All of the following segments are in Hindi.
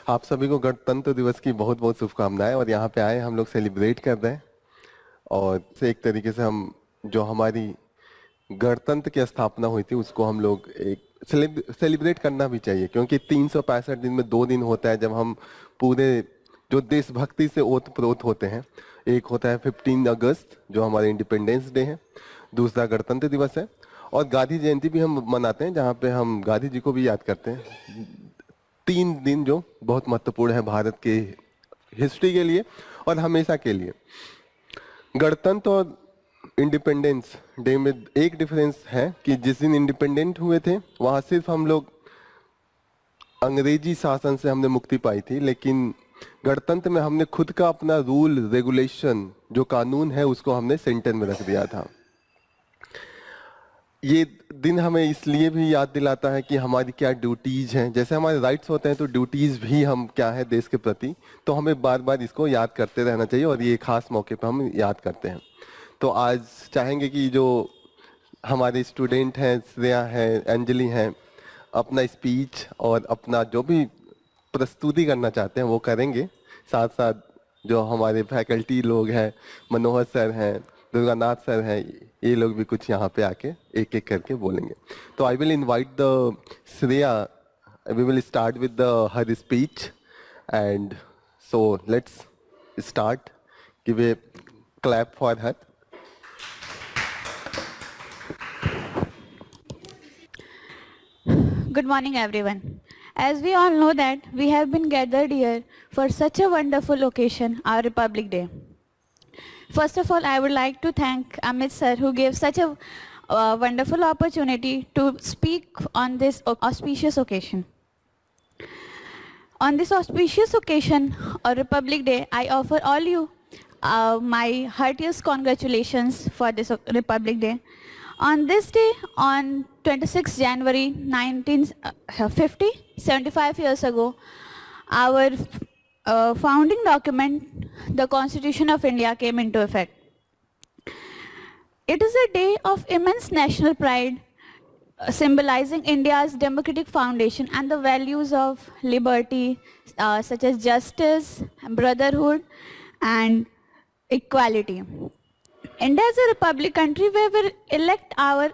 आप सभी को गणतंत्र दिवस की बहुत बहुत शुभकामनाएं। और यहाँ पे आए हम लोग सेलिब्रेट कर रहे हैं। और से एक तरीके से हम जो हमारी गणतंत्र की स्थापना हुई थी उसको हम लोग एक सेलिब्रेट करना भी चाहिए, क्योंकि 365 दिन में 2 दिन होता है जब हम पूरे जो देशभक्ति से ओतप्रोत होते हैं। एक होता है 15 अगस्त जो हमारा इंडिपेंडेंस डे है, दूसरा गणतंत्र दिवस है, और गांधी जयंती भी हम मनाते हैं जहाँ पे हम गांधी जी को भी याद करते हैं। 3 दिन जो बहुत महत्वपूर्ण है भारत के हिस्ट्री के लिए और हमेशा के लिए। गणतंत्र और इंडिपेंडेंस डे में एक डिफरेंस है कि जिस दिन इंडिपेंडेंट हुए थे वहां सिर्फ हम लोग अंग्रेजी शासन से हमने मुक्ति पाई थी, लेकिन गणतंत्र में हमने खुद का अपना रूल रेगुलेशन जो कानून है उसको हमने सेंटर में रख दिया था। ये दिन हमें इसलिए भी याद दिलाता है कि हमारी क्या ड्यूटीज हैं। जैसे हमारे राइट्स होते हैं तो ड्यूटीज भी हम क्या है देश के प्रति, तो हमें बार बार इसको याद करते रहना चाहिए और ये खास मौके पर हम याद करते हैं। तो आज चाहेंगे कि जो हमारे स्टूडेंट हैं, श्रेया है, अंजलि हैं, अपना स्पीच और अपना जो भी प्रस्तुति करना चाहते हैं वो करेंगे। साथ साथ जो हमारे फैकल्टी लोग हैं, मनोहर सर हैं, दुर्गानाथ सर हैं, ये लोग भी कुछ यहाँ पे आके एक एक करके बोलेंगे। तो I will invite the Shreya, we will start with the her speech and so let's start. Give a clap for her. Good morning, everyone. As we all know that we have been gathered here for such a wonderful occasion, our Republic Day. First of all, I would like to thank Amit sir who gave such a wonderful opportunity to speak on this auspicious occasion. On this auspicious occasion, our Republic Day, I offer all you my heartiest congratulations for this Republic Day. On this day, on 26 January 1950, 75 years ago, our founding document, the Constitution of India, came into effect. It is a day of immense national pride, symbolizing India's democratic foundation and the values of liberty, such as justice, brotherhood, and equality. India is a republic country where we elect our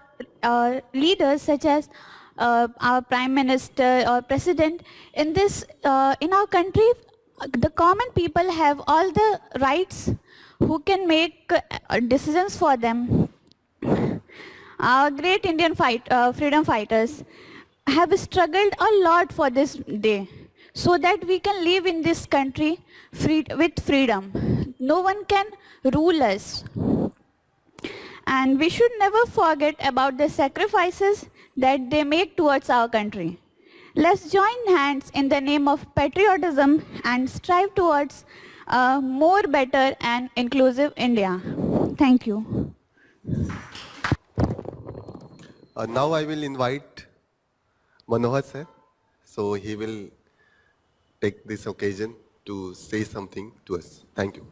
leaders such as our prime minister or president. In our country, the common people have all the rights who can make decisions for them. Our great Indian freedom fighters have struggled a lot for this day so that we can live in this country with freedom. No one can rule us. And we should never forget about the sacrifices that they make towards our country. Let's join hands in the name of patriotism and strive towards a more better and inclusive India. Thank you. Now I will invite Manohar sir. So he will take this occasion to say something to us. Thank you.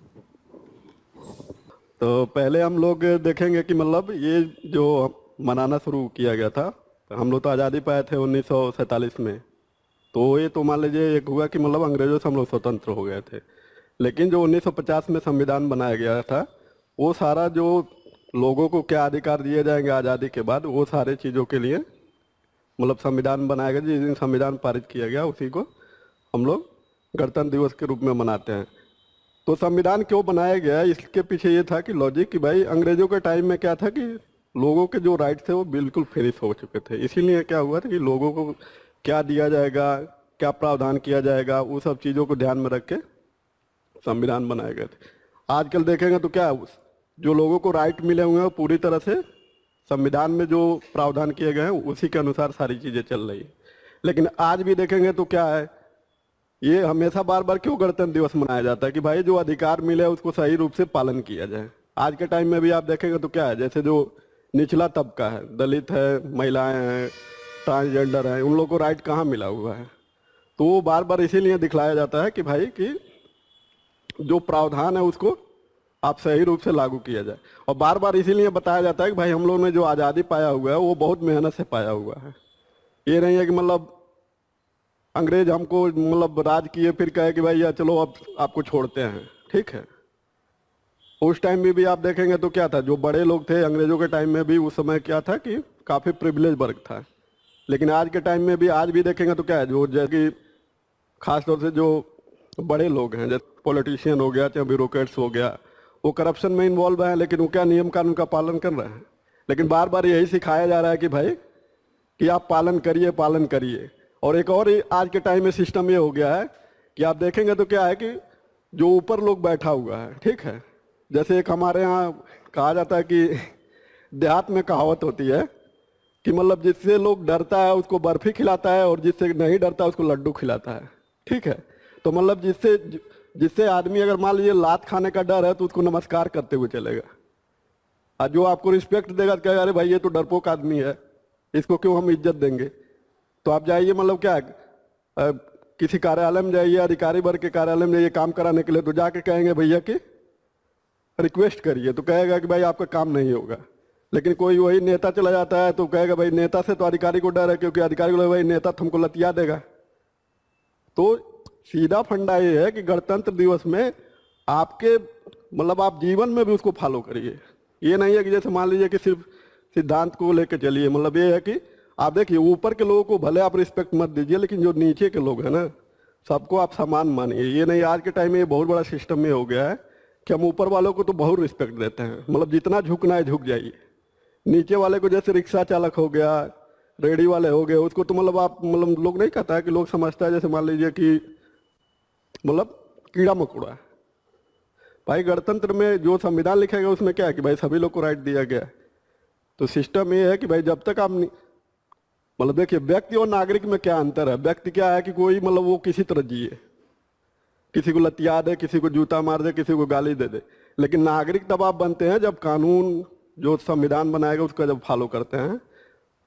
तो पहले हम लोग देखेंगे कि मतलब ये जो मनाना शुरू किया गया था, हम लोग तो आज़ादी पाए थे 1947 में। तो ये तो मान लीजिए एक हुआ कि मतलब अंग्रेज़ों से हम लोग स्वतंत्र हो गए थे। लेकिन जो 1950 में संविधान बनाया गया था, वो सारा जो लोगों को क्या अधिकार दिए जाएंगे आज़ादी के बाद, वो सारे चीज़ों के लिए मतलब संविधान बनाया गया। जिस दिन संविधान पारित किया गया उसी को हम लोग गणतंत्र दिवस के रूप में मनाते हैं। तो संविधान क्यों बनाया गया, इसके पीछे ये था कि लॉजिक कि भाई अंग्रेजों के टाइम में क्या था कि लोगों के जो राइट थे वो बिल्कुल फिनिश हो चुके थे। इसीलिए क्या हुआ था कि लोगों को क्या दिया जाएगा, क्या प्रावधान किया जाएगा, वो सब चीज़ों को ध्यान में रख के संविधान बनाए गए थे। आजकल देखेंगे तो क्या जो लोगों को राइट मिले हुए हैं पूरी तरह से संविधान में जो प्रावधान किए गए हैं उसी के अनुसार सारी चीज़ें चल रही है। लेकिन आज भी देखेंगे तो क्या है, ये हमेशा बार बार क्यों गणतंत्र दिवस मनाया जाता है कि भाई जो अधिकार मिले उसको सही रूप से पालन किया जाए। आज के टाइम में भी आप देखेंगे तो क्या है, जैसे जो निचला तबका है, दलित है, महिलाएं हैं, ट्रांसजेंडर हैं, उन लोगों को राइट कहाँ मिला हुआ है। तो वो बार बार इसीलिए दिखलाया जाता है कि भाई कि जो प्रावधान है उसको आप सही रूप से लागू किया जाए। और बार बार इसीलिए बताया जाता है कि भाई हम लोगों ने जो आज़ादी पाया हुआ है वो बहुत मेहनत से पाया हुआ है। ये नहीं है कि मतलब अंग्रेज हमको मतलब राज किए, फिर कहे कि भाई या चलो अब आपको छोड़ते हैं, ठीक है। उस टाइम में भी आप देखेंगे तो क्या था, जो बड़े लोग थे अंग्रेजों के टाइम में भी उस समय क्या था कि काफ़ी प्रिविलेज वर्ग था। लेकिन आज के टाइम में भी, आज भी देखेंगे तो क्या है, जो जैसे कि खासतौर से जो बड़े लोग हैं, जैसे पॉलिटिशियन हो गया चाहे ब्यूरोक्रेट्स हो गया, वो करप्शन में इन्वॉल्व हैं, लेकिन वो क्या नियम कानून का पालन कर रहे हैं। लेकिन बार बार यही सिखाया जा रहा है कि भाई कि आप पालन करिए, पालन करिए। और एक और आज के टाइम में सिस्टम ये हो गया है कि आप देखेंगे तो क्या है कि जो ऊपर लोग बैठा हुआ है, ठीक है, जैसे एक हमारे यहाँ कहा जाता है कि देहात में कहावत होती है कि मतलब जिससे लोग डरता है उसको बर्फी खिलाता है और जिससे नहीं डरता उसको लड्डू खिलाता है, ठीक है। तो मतलब जिससे आदमी अगर मान लीजिए लात खाने का डर है तो उसको नमस्कार करते हुए चलेगा, और जो आपको रिस्पेक्ट देगा तो कहेगा अरे भाई ये तो डरपोक आदमी है, इसको क्यों हम इज्जत देंगे। तो आप जाइए, मतलब क्या है, किसी कार्यालय में जाइए, अधिकारी वर्ग के कार्यालय में जाइए काम कराने के लिए, तो जाके कहेंगे भैया कि रिक्वेस्ट करिए, तो कहेगा कि भाई आपका काम नहीं होगा। लेकिन कोई वही नेता चला जाता है तो कहेगा भाई नेता से तो अधिकारी को डर है, क्योंकि अधिकारी को भाई नेता तुमको लतिया देगा। तो सीधा फंडा ये है कि गणतंत्र दिवस में आपके मतलब आप जीवन में भी उसको फॉलो करिए। ये नहीं है कि जैसे मान लीजिए कि सिर्फ सिद्धांत को लेकर चलिए, मतलब ये है कि आप देखिए ऊपर के लोगों को भले आप रिस्पेक्ट मत दीजिए, लेकिन जो नीचे के लोग हैं ना, सबको आप समान मानिए। ये नहीं, आज के टाइम में ये बहुत बड़ा सिस्टम में हो गया है कि हम ऊपर वालों को तो बहुत रिस्पेक्ट देते हैं, मतलब जितना झुकना है झुक जाइए। नीचे वाले को, जैसे रिक्शा चालक हो गया, रेडी वाले हो गए, उसको तो मतलब आप मतलब लोग नहीं कहता है कि लोग समझता है जैसे मान लीजिए कि मतलब कीड़ा मकोड़ा है। भाई गणतंत्र में जो संविधान लिखा गया उसमें क्या है कि भाई सभी लोग को राइट दिया गया है। तो सिस्टम ये है कि भाई जब तक आप मतलब देखिए व्यक्ति और नागरिक में क्या अंतर है। व्यक्ति क्या है कि कोई मतलब वो किसी तरह जिए, किसी को लतिया दे, किसी को जूता मार दे, किसी को गाली दे दे। लेकिन नागरिक तब आप बनते हैं जब कानून जो संविधान बनाएगा उसका जब फॉलो करते हैं।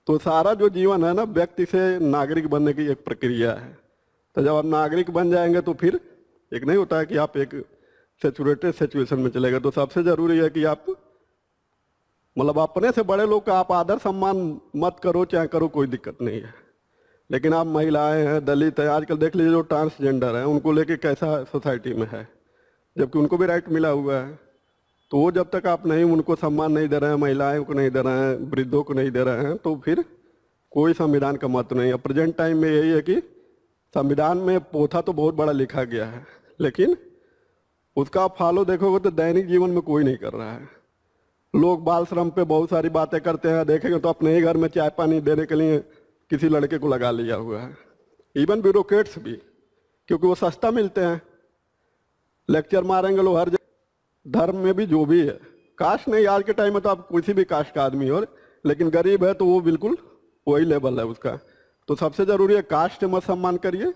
तो सारा जो जीवन है ना, व्यक्ति से नागरिक बनने की एक प्रक्रिया है। तो जब आप नागरिक बन जाएंगे तो फिर एक नहीं होता है कि आप एक सेचुरेटेड सिचुएशन में चले गए। तो सबसे जरूरी है कि आप मतलब अपने से बड़े लोग का आप आदर सम्मान मत करो, चाहे करो, कोई दिक्कत नहीं है। लेकिन आप महिलाएं हैं, दलित है, आजकल देख लीजिए जो ट्रांसजेंडर है उनको लेके कैसा सोसाइटी में है, जबकि उनको भी राइट मिला हुआ है। तो वो जब तक आप नहीं उनको सम्मान नहीं दे रहे हैं, महिलाओं को नहीं दे रहे हैं, वृद्धों को नहीं दे रहे हैं, तो फिर कोई संविधान का महत्व नहीं है। प्रेजेंट टाइम में यही है कि संविधान में पोथा तो बहुत बड़ा लिखा गया है, लेकिन उसका आप फॉलो देखोगे तो दैनिक जीवन में कोई नहीं कर रहा है। लोग बाल श्रम पे बहुत सारी बातें करते हैं, देखेंगे तो अपने ही घर में चाय पानी देने के लिए किसी लड़के को लगा लिया हुआ है। इवन ब्यूरोक्रेट्स भी, क्योंकि वो सस्ता मिलते हैं। लेक्चर मारेंगे लोग हर धर्म में भी, जो भी है, कास्ट नहीं, आज के टाइम में तो आप किसी भी कास्ट का आदमी हो, लेकिन गरीब है तो वो बिल्कुल वही लेवल है उसका। तो सबसे जरूरी है कास्ट मत सम्मान करिए,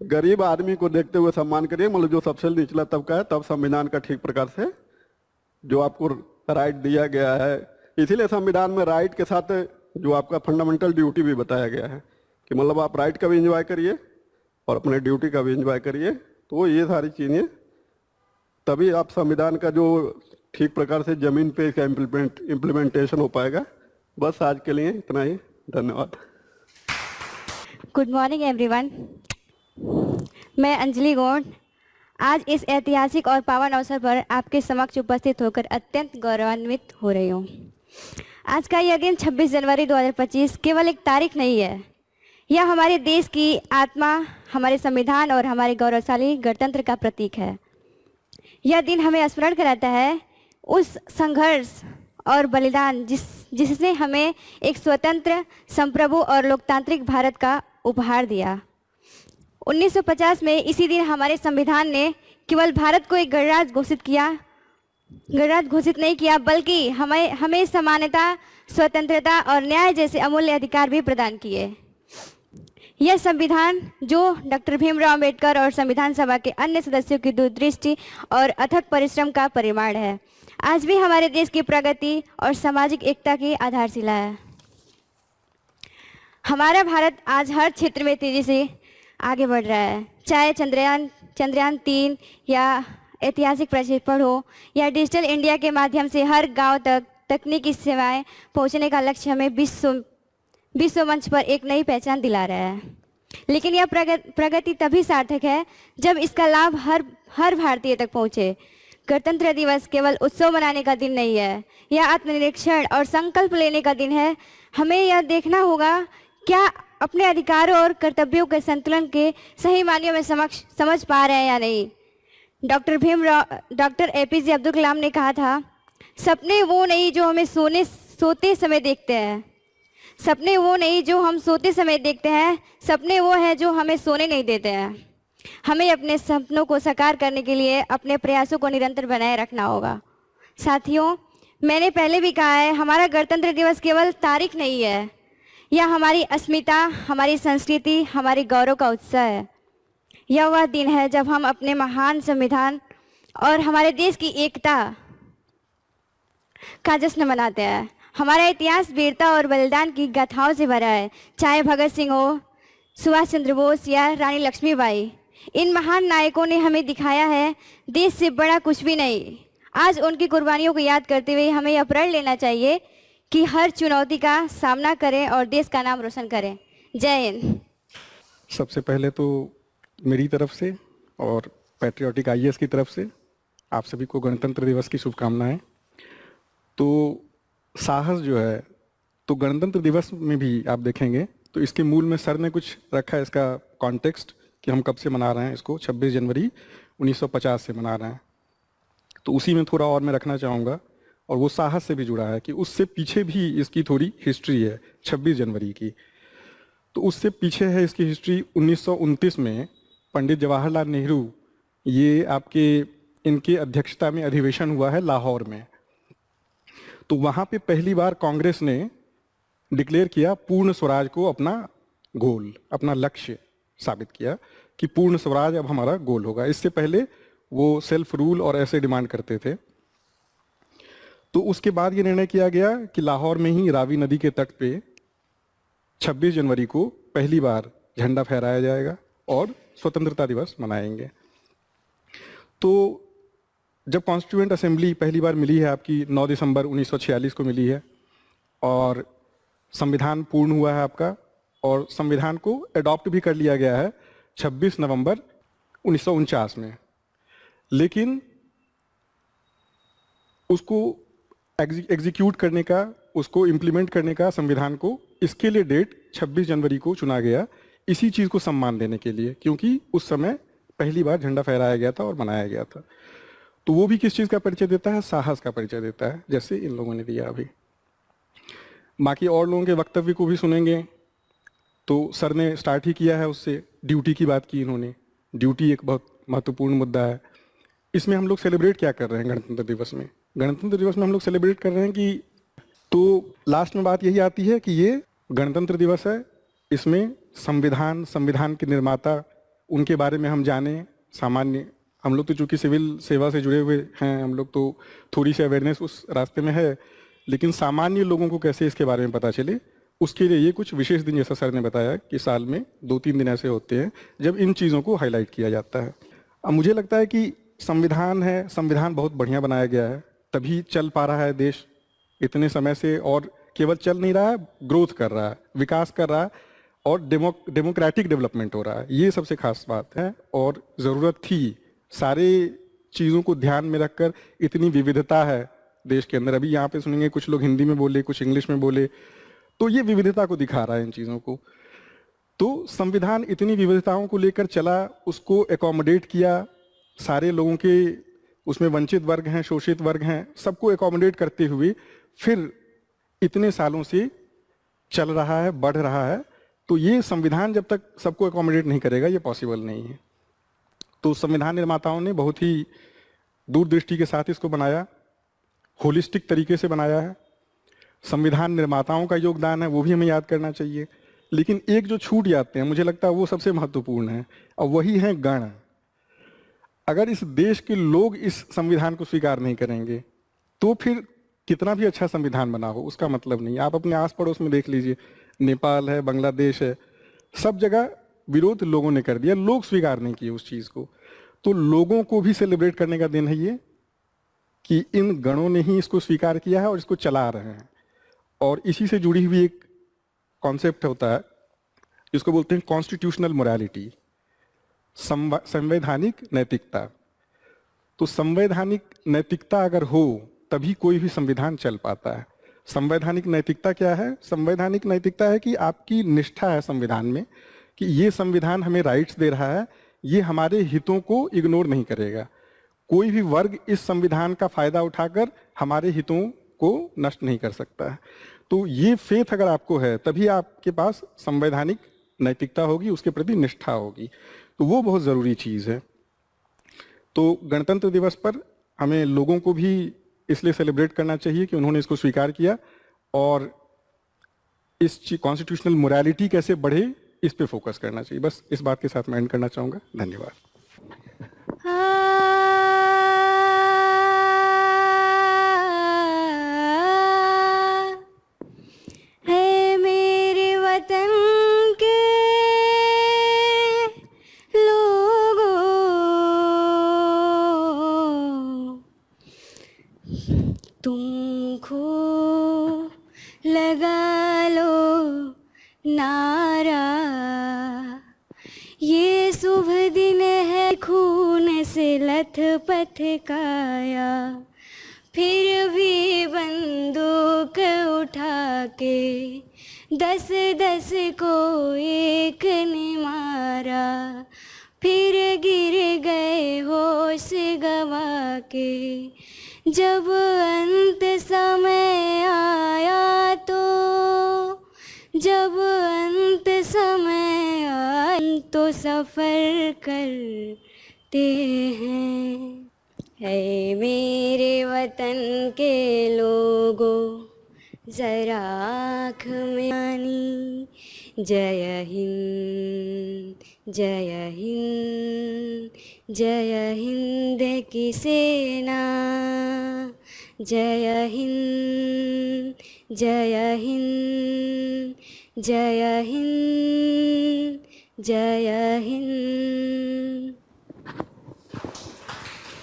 गरीब आदमी को देखते हुए सम्मान करिए। मतलब जो सबसे निचला तबका है, तब संविधान का ठीक प्रकार से जो आपको राइट दिया गया है। इसीलिए संविधान में राइट के साथ जो आपका फंडामेंटल ड्यूटी भी बताया गया है कि मतलब आप राइट का भी एंजॉय करिए और अपने ड्यूटी का भी एंजॉय करिए। तो ये सारी चीज़ें तभी आप संविधान का जो ठीक प्रकार से जमीन पे इसका इम्प्लीमेंटेशन हो पाएगा। बस आज के लिए इतना ही, धन्यवाद। Good morning everyone. मैं अंजलि गौड़ आज इस ऐतिहासिक और पावन अवसर पर आपके समक्ष उपस्थित होकर अत्यंत गौरवान्वित हो रही हूँ। आज का यह दिन 26 जनवरी 2025 केवल एक तारीख नहीं है, यह हमारे देश की आत्मा, हमारे संविधान और हमारे गौरवशाली गणतंत्र का प्रतीक है। यह दिन हमें स्मरण कराता है उस संघर्ष और बलिदान जिसने हमें एक स्वतंत्र, संप्रभु और लोकतांत्रिक भारत का उपहार दिया। 1950 में इसी दिन हमारे संविधान ने केवल भारत को एक गणराज्य घोषित नहीं किया, बल्कि हमें समानता, स्वतंत्रता और न्याय जैसे अमूल्य अधिकार भी प्रदान किए। यह संविधान जो डॉक्टर भीमराव अंबेडकर और संविधान सभा के अन्य सदस्यों की दूरदृष्टि और अथक परिश्रम का परिमाण है, आज भी हमारे देश की प्रगति और सामाजिक एकता की आधारशिला है। हमारा भारत आज हर क्षेत्र में तेजी से आगे बढ़ रहा है, चाहे चंद्रयान 3 या ऐतिहासिक प्रक्षेपण हो या डिजिटल इंडिया के माध्यम से हर गांव तक तकनीकी सेवाएं पहुंचने का लक्ष्य हमें विश्व मंच पर एक नई पहचान दिला रहा है। लेकिन यह प्रगति तभी सार्थक है जब इसका लाभ हर भारतीय तक पहुंचे। गणतंत्र दिवस केवल उत्सव मनाने का दिन नहीं है, यह आत्मनिरीक्षण और संकल्प लेने का दिन है। हमें यह देखना होगा क्या अपने अधिकारों और कर्तव्यों के संतुलन के सही मायनों में समझ पा रहे हैं या नहीं। डॉक्टर एपीजे अब्दुल कलाम ने कहा था, सपने वो नहीं जो हमें सोते समय देखते हैं, सपने वो नहीं जो हम सोते समय देखते हैं, सपने वो है जो हमें सोने नहीं देते हैं। हमें अपने सपनों को साकार करने के लिए अपने प्रयासों को निरंतर बनाए रखना होगा। साथियों, मैंने पहले भी कहा है, हमारा गणतंत्र दिवस केवल तारीख नहीं है, यह हमारी अस्मिता, हमारी संस्कृति, हमारे गौरव का उत्सव है। यह वह दिन है जब हम अपने महान संविधान और हमारे देश की एकता का जश्न मनाते हैं। हमारा इतिहास वीरता और बलिदान की गाथाओं से भरा है, चाहे भगत सिंह हो, सुभाष चंद्र बोस या रानी लक्ष्मीबाई। इन महान नायकों ने हमें दिखाया है देश से बड़ा कुछ भी नहीं। आज उनकी कुर्बानियों को याद करते हुए हमें यह प्रण लेना चाहिए कि हर चुनौती का सामना करें और देश का नाम रोशन करें। जय हिंद। सबसे पहले तो मेरी तरफ से और पैट्रियोटिक आईएएस की तरफ से आप सभी को गणतंत्र दिवस की शुभकामनाएं। तो साहस जो है, तो गणतंत्र दिवस में भी आप देखेंगे तो इसके मूल में सर ने कुछ रखा है, इसका कॉन्टेक्स्ट कि हम कब से मना रहे हैं इसको। 26 जनवरी 1950 से मना रहे हैं। तो उसी में थोड़ा और मैं रखना चाहूँगा, और वो साहस से भी जुड़ा है कि उससे पीछे भी इसकी थोड़ी हिस्ट्री है 26 जनवरी की। तो उससे पीछे है इसकी हिस्ट्री 1929 में पंडित जवाहरलाल नेहरू, ये आपके इनके अध्यक्षता में अधिवेशन हुआ है लाहौर में। तो वहाँ पे पहली बार कांग्रेस ने डिक्लेयर किया पूर्ण स्वराज को अपना गोल, अपना लक्ष्य साबित किया कि पूर्ण स्वराज अब हमारा गोल होगा। इससे पहले वो सेल्फ रूल और ऐसे डिमांड करते थे। तो उसके बाद ये निर्णय किया गया कि लाहौर में ही रावी नदी के तट पे 26 जनवरी को पहली बार झंडा फहराया जाएगा और स्वतंत्रता दिवस मनाएंगे। तो जब कॉन्स्टिट्यूएंट असेंबली पहली बार मिली है आपकी 9 दिसंबर 1946 को मिली है, और संविधान पूर्ण हुआ है आपका, और संविधान को अडॉप्ट भी कर लिया गया है 26 नवंबर 1949 में। लेकिन उसको एग्जीक्यूट करने का, उसको इम्प्लीमेंट करने का संविधान को, इसके लिए डेट 26 जनवरी को चुना गया, इसी चीज़ को सम्मान देने के लिए, क्योंकि उस समय पहली बार झंडा फहराया गया था और मनाया गया था। तो वो भी किस चीज़ का परिचय देता है? साहस का परिचय देता है, जैसे इन लोगों ने दिया अभी। बाकी और लोगों के वक्तव्य को भी सुनेंगे। तो सर ने स्टार्ट ही किया है उससे, ड्यूटी की बात की इन्होंने। ड्यूटी एक बहुत महत्वपूर्ण मुद्दा है। इसमें हम लोग सेलिब्रेट क्या कर रहे हैं गणतंत्र दिवस में? गणतंत्र दिवस में हम लोग सेलिब्रेट कर रहे हैं कि, तो लास्ट में बात यही आती है कि ये गणतंत्र दिवस है, इसमें संविधान के निर्माता, उनके बारे में हम जाने। सामान्य हम लोग तो चूँकि सिविल सेवा से जुड़े हुए हैं, हम लोग तो थोड़ी सी अवेयरनेस उस रास्ते में है, लेकिन सामान्य लोगों को कैसे इसके बारे में पता चले, उसके लिए ये कुछ विशेष दिन, जैसा सर ने बताया कि साल में 2-3 दिन ऐसे होते हैं जब इन चीज़ों को हाईलाइट किया जाता है। अब मुझे लगता है कि संविधान है, संविधान बहुत बढ़िया बनाया गया है, तभी चल पा रहा है देश इतने समय से, और केवल चल नहीं रहा है, ग्रोथ कर रहा है, विकास कर रहा है, और डेमोक्रेटिक डेवलपमेंट हो रहा है। ये सबसे खास बात है, और ज़रूरत थी। सारे चीज़ों को ध्यान में रखकर, इतनी विविधता है देश के अंदर। अभी यहाँ पे सुनेंगे कुछ लोग हिंदी में बोले, कुछ इंग्लिश में बोले, तो ये विविधता को दिखा रहा है इन चीज़ों को। तो संविधान इतनी विविधताओं को लेकर चला, उसको एकोमोडेट किया, सारे लोगों के, उसमें वंचित वर्ग हैं, शोषित वर्ग हैं, सबको एकोमोडेट करते हुए फिर इतने सालों से चल रहा है, बढ़ रहा है। तो ये संविधान जब तक सबको एकोमोडेट नहीं करेगा, ये पॉसिबल नहीं है। तो संविधान निर्माताओं ने बहुत ही दूरदृष्टि के साथ इसको बनाया, होलिस्टिक तरीके से बनाया है। संविधान निर्माताओं का योगदान है, वो भी हमें याद करना चाहिए। लेकिन एक जो छूट जाते हैं, मुझे लगता है वो सबसे महत्वपूर्ण है, और वही है गण। अगर इस देश के लोग इस संविधान को स्वीकार नहीं करेंगे, तो फिर कितना भी अच्छा संविधान बना हो उसका मतलब नहीं। आप अपने आस पड़ोस में देख लीजिए, नेपाल है, बांग्लादेश है, सब जगह विरोध लोगों ने कर दिया, लोग स्वीकार नहीं किए उस चीज़ को। तो लोगों को भी सेलिब्रेट करने का दिन है ये, कि इन गणों ने ही इसको स्वीकार किया है और इसको चला रहे हैं। और इसी से जुड़ी हुई एक कॉन्सेप्ट होता है इसको बोलते हैं कॉन्स्टिट्यूशनल मोरालिटी, संवैधानिक नैतिकता। तो संवैधानिक नैतिकता अगर हो तभी कोई भी संविधान चल पाता है। संवैधानिक नैतिकता क्या है? संवैधानिक नैतिकता है कि आपकी निष्ठा है संविधान में कि ये संविधान हमें राइट्स दे रहा है, ये हमारे हितों को इग्नोर नहीं करेगा। कोई भी वर्ग इस संविधान का फायदा उठाकर हमारे हितों को नष्ट नहीं कर सकता है। तो ये फेथ अगर आपको है तभी आपके पास संवैधानिक नैतिकता होगी, उसके प्रति निष्ठा होगी। तो वो बहुत ज़रूरी चीज़ है। तो गणतंत्र दिवस पर हमें लोगों को भी इसलिए सेलिब्रेट करना चाहिए कि उन्होंने इसको स्वीकार किया और इस कॉन्स्टिट्यूशनल मोरालिटी कैसे बढ़े इस पे फोकस करना चाहिए। बस इस बात के साथ मैं एंड करना चाहूँगा। धन्यवाद। है मेरे वतन के लोगों, तुमको लगा लो नारा, ये शुभ दिन है खून से लथपथ काया, फिर भी बंदूक उठा के 10-10 को एक ने मारा, फिर गिर गए होश गवा के। जब अंत समय आया जब अंत समय आया तो सफ़र करते हैं। है मेरे वतन के लोगों ज़रा आँख में आनी, जय हिंद जय हिंद जय हिंद की सेना, जय हिंद जय हिंद जय हिंद जय हिंद।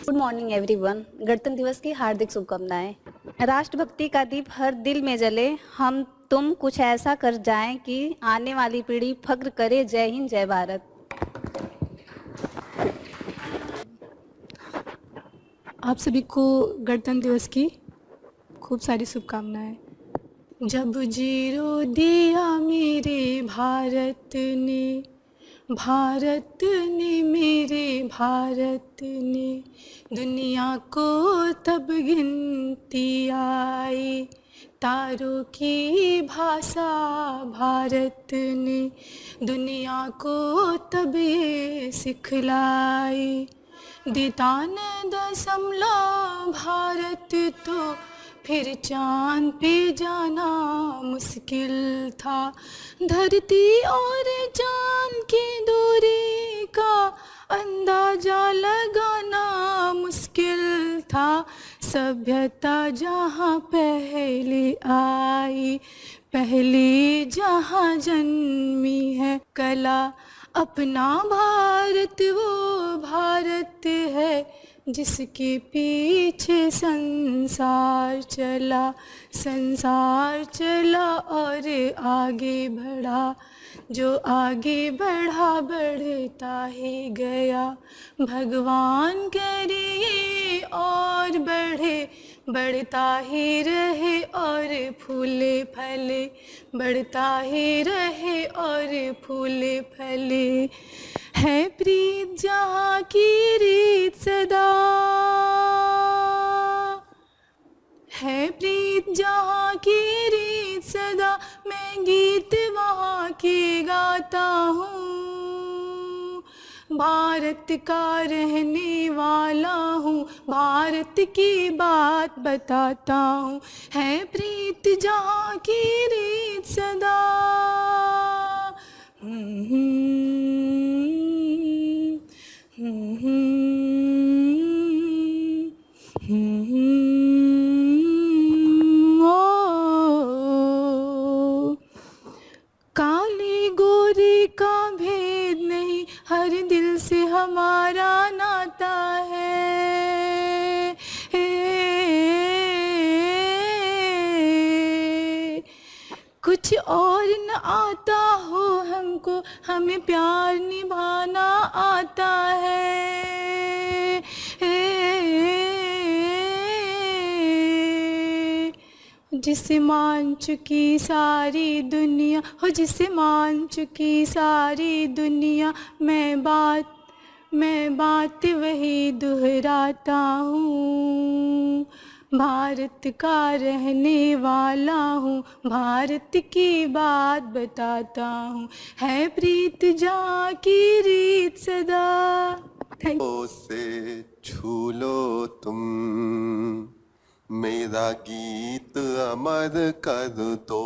Good morning everyone. गणतंत्र दिवस की हार्दिक शुभकामनाएं। राष्ट्रभक्ति का दीप हर दिल में जले, हम तुम कुछ ऐसा कर जाएं कि आने वाली पीढ़ी फक्र करे। जय हिंद जय भारत। आप सभी को गणतंत्र दिवस की खूब सारी शुभकामनाएं। जब जीरो दिया मेरे भारत ने मेरे भारत ने, दुनिया को तब गिनती आई, तारों की भाषा भारत ने दुनिया को तब ये सिखलाई। दितान दशमलव भारत तो फिर चांद पे जाना मुश्किल था, धरती और चांद की दूरी का अंदाजा लगाना मुश्किल था। सभ्यता जहाँ पहले आई, पहले जहाँ जन्मी है कला, अपना भारत वो भारत है जिसके पीछे संसार चला और आगे बढ़ा। जो आगे बढ़ा बढ़ता ही गया, भगवान करिए और बढ़े, बढ़ता ही रहे और फूले फले, बढ़ता ही रहे और फूले फले। है प्रीत जहाँ की रीत सदा, है प्रीत जहाँ की रीत सदा, मैं गीत वहाँ के गाता हूँ। भारत का रहने वाला हूँ, भारत की बात बताता हूँ। है प्रीत जहाँ की रीत सदा, काली गोरी का भेद नहीं, हर दिल से हमारा नाता है। कुछ और न आता हो हमको, हमें प्यार निभाना आता है। जिसे मान चुकी सारी दुनिया हो, जिसे मान चुकी सारी दुनिया, मैं बात वही दोहराता हूँ। भारत का रहने वाला हूँ, भारत की बात बताता हूँ। है प्रीत जहाँ की रीत सदा। Thank you. से छू लो तुम, मेरा गीत अमर कर दो,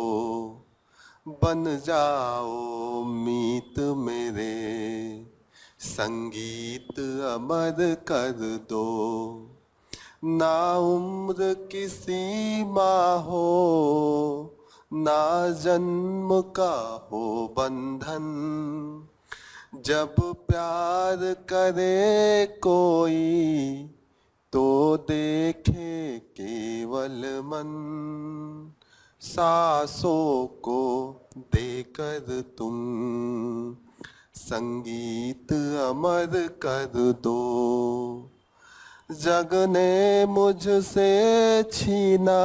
बन जाओ मीत मेरे, संगीत अमर कर दो। ना उम्र की सीमा हो, ना जन्म का हो बंधन, जब प्यार करे कोई तो देखे केवल मन। सांसों को देकर तुम संगीत अमर कर दो। जग ने मुझसे छीना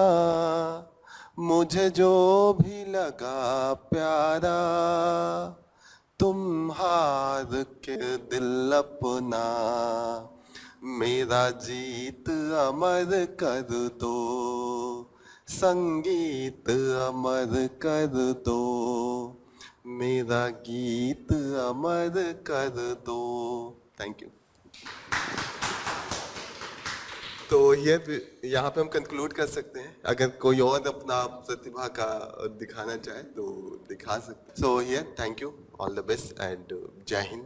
मुझे जो भी लगा प्यारा, तुम हार के दिल अपना मेरा जीत अमर कर दो, संगीत अमर कर दो, मेरा गीत अमर कर दो। Thank you. तो ये यहाँ पे हम कंक्लूड कर सकते हैं। अगर कोई और अपना प्रतिभा का दिखाना चाहे तो दिखा सकते हैं। So here, thank you, all the best and जय हिंद।